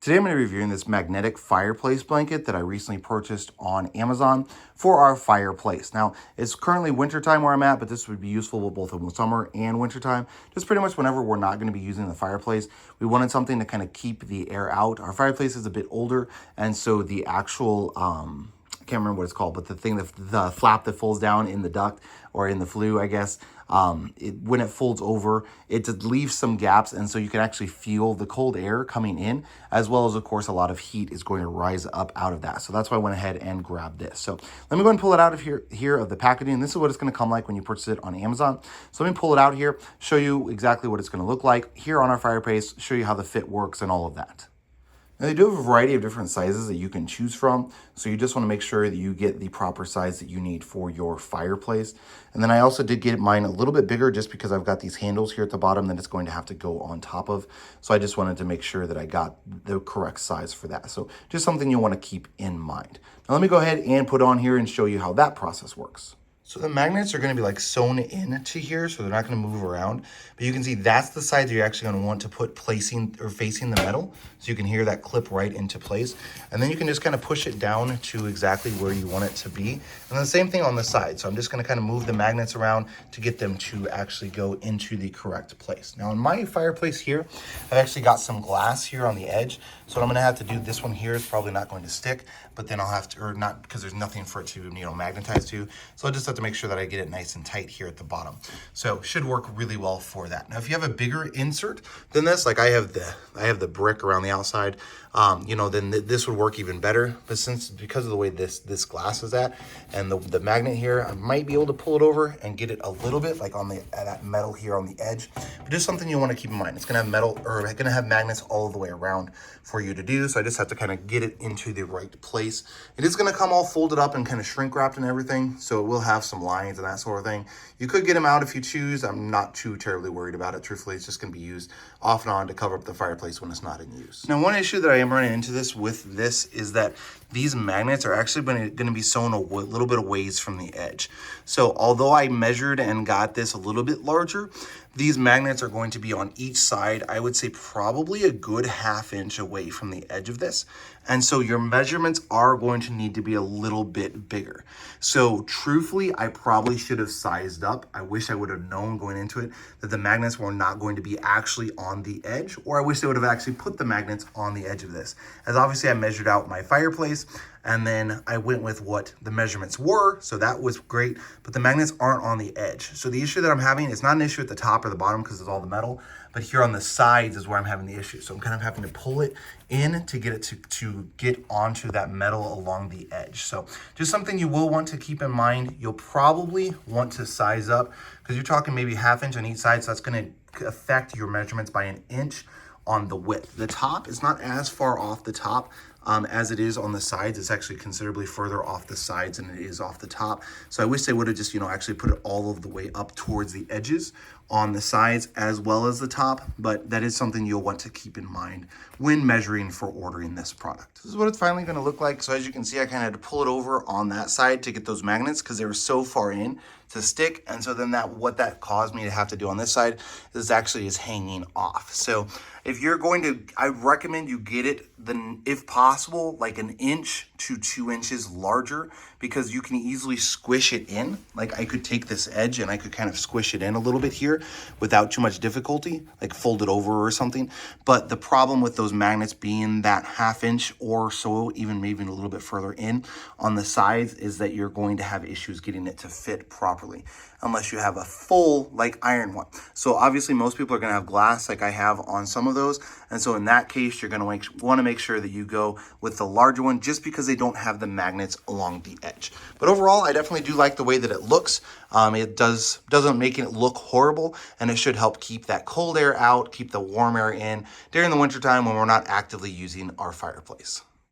Today I'm going to be reviewing this magnetic fireplace blanket that I recently purchased on Amazon for our fireplace. Now, it's currently wintertime where I'm at, but this would be useful both in summer and wintertime. Just pretty much whenever we're not going to be using the fireplace, we wanted something to kind of keep the air out. Our fireplace is a bit older, and so the actual I can't remember what it's called, but the flap that folds down in the duct or in the flue, I guess, when it folds over, it just leaves some gaps, and so you can actually feel the cold air coming in, as well as, of course, a lot of heat is going to rise up out of that. So that's why I went ahead and grabbed this. So let me go ahead and pull it out of here of the packaging. This is what it's going to come like when you purchase it on Amazon. So let me pull it out here, show you exactly what it's going to look like here on our fireplace, show you how the fit works and all of that. Now, they do have a variety of different sizes that you can choose from, so you just want to make sure that you get the proper size that you need for your fireplace. And then I also did get mine a little bit bigger just because I've got these handles here at the bottom that it's going to have to go on top of. So I just wanted to make sure that I got the correct size for that. So just something you want to keep in mind. Now let me go ahead and put on here and show you how that process works. So the magnets are going to be like sewn into here, so they're not going to move around. But you can see that's the side that you're actually going to want to put facing the metal. So you can hear that clip right into place. And then you can just kind of push it down to exactly where you want it to be. And then the same thing on the side. So I'm just going to kind of move the magnets around to get them to actually go into the correct place. Now in my fireplace here, I've actually got some glass here on the edge. So what I'm going to have to do, this one here is probably not going to stick, but then I'll have to, or not, because there's nothing for it to, magnetize to. So I'll just have to make sure that I get it nice and tight here at the bottom. So should work really well for that. Now, if you have a bigger insert than this, like I have the brick around the outside, then this would work even better. But because of the way this glass is at, and the magnet here, I might be able to pull it over and get it a little bit like on that metal here on the edge. But just something you want to keep in mind. It's gonna have metal, or it's gonna have magnets all the way around for you to do. So I just have to kind of get it into the right place. It is gonna come all folded up and kind of shrink wrapped and everything. So it will have some lines and that sort of thing. You could get them out if you choose. I'm not too terribly worried about it. Truthfully, it's just gonna be used off and on to cover up the fireplace when it's not in use. Now, one issue that I am running into with this is that these magnets are actually going to be sewn a little bit of ways from the edge. So although I measured and got this a little bit larger, these magnets are going to be on each side, I would say probably a good 1/2 inch away from the edge of this. And so your measurements are going to need to be a little bit bigger. So truthfully, I probably should have sized up. I wish I would have known going into it that the magnets were not going to be actually on the edge, or I wish they would have actually put the magnets on the edge of this. As obviously I measured out my fireplace, and then I went with what the measurements were, so that was great, but the magnets aren't on the edge. So the issue that I'm having is not an issue at the top or the bottom because it's all the metal, but here on the sides is where I'm having the issue. So I'm kind of having to pull it in to get it to get onto that metal along the edge. So just something you will want to keep in mind. You'll probably want to size up because you're talking maybe 1/2 inch on each side, so that's going to affect your measurements by 1 inch on the width. The top is not as far off the top as it is on the sides. It's actually considerably further off the sides than it is off the top. So I wish they would have just, actually put it all of the way up towards the edges on the sides as well as the top. But that is something you'll want to keep in mind when measuring for ordering this product. This is what it's finally going to look like. So as you can see, I kind of had to pull it over on that side to get those magnets because they were so far in to stick. And so then what that caused me to have to do on this side is actually hanging off. So if you're going to, I recommend you get it, if possible, like 1 inch to 2 inches larger, because you can easily squish it in. Like I could take this edge and I could kind of squish it in a little bit here without too much difficulty, like fold it over or something. But the problem with those magnets being that 1/2 inch or so, even maybe a little bit further in on the sides, is that you're going to have issues getting it to fit properly unless you have a full like iron one. So obviously most people are going to have glass like I have on some of those. And so in that case, you're going to want to make sure that you go with the larger one just because they don't have the magnets along the edge. But overall, I definitely do like the way that it looks. It doesn't make it look horrible, and it should help keep that cold air out, keep the warm air in during the wintertime when we're not actively using our fireplace.